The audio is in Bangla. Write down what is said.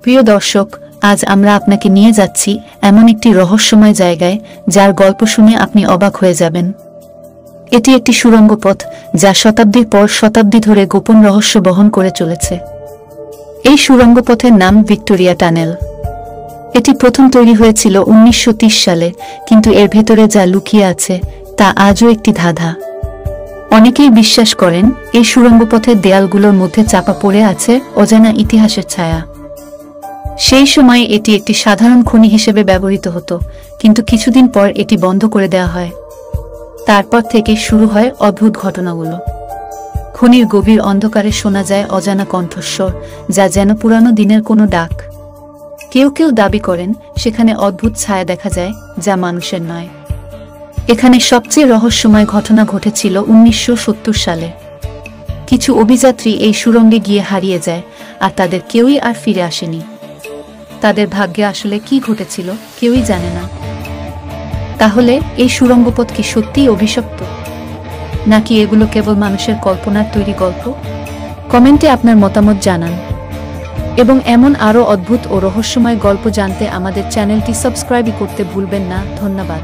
প্রিয় দর্শক, আজ আমরা আপনাকে নিয়ে যাচ্ছি এমন একটি রহস্যময় জায়গায় যার গল্প শুনে আপনি অবাক হয়ে যাবেন। এটি একটি সুড়ঙ্গ পথ যা শতাব্দীর পর শতাব্দী ধরে গোপন রহস্য বহন করে চলেছে। এই সুড়ঙ্গ পথের নাম ভিক্টোরিয়া টানেল। এটি প্রথম তৈরি হয়েছিল 1930 সালে, কিন্তু এর ভেতরে যা লুকিয়ে আছে তা আজও একটি ধাঁধা। অনেকেই বিশ্বাস করেন এই সুড়ঙ্গ পথের দেয়ালগুলোর মধ্যে চাপা পড়ে আছে অজানা ইতিহাসের ছায়া। সেই সময় এটি একটি সাধারণ খনি হিসেবে ব্যবহৃত হতো, কিন্তু কিছুদিন পর এটি বন্ধ করে দেওয়া হয়। তারপর থেকে শুরু হয় অদ্ভুত ঘটনাগুলো। খনির গভীর অন্ধকারে শোনা যায় অজানা কণ্ঠস্বর, যা যেন পুরানো দিনের কোনো ডাক। কেউ কেউ দাবি করেন সেখানে অদ্ভুত ছায়া দেখা যায় যা মানুষের নয়। এখানে সবচেয়ে রহস্যময় ঘটনা ঘটেছিল 1970 সালে। কিছু অভিযাত্রী এই সুড়ঙ্গে গিয়ে হারিয়ে যায়, আর তাদের কেউই আর ফিরে আসেনি। তাদের ভাগ্যে আসলে কি ঘটেছিল কেউই জানে না। তাহলে এই সুড়ঙ্গপথ কি সত্যিই অভিশপ্ত, নাকি এগুলো কেবল মানুষের কল্পনার তৈরি গল্প? কমেন্টে আপনার মতামত জানান, এবং এমন আরও অদ্ভুত ও রহস্যময় গল্প জানতে আমাদের চ্যানেলটি সাবস্ক্রাইব করতে ভুলবেন না। ধন্যবাদ।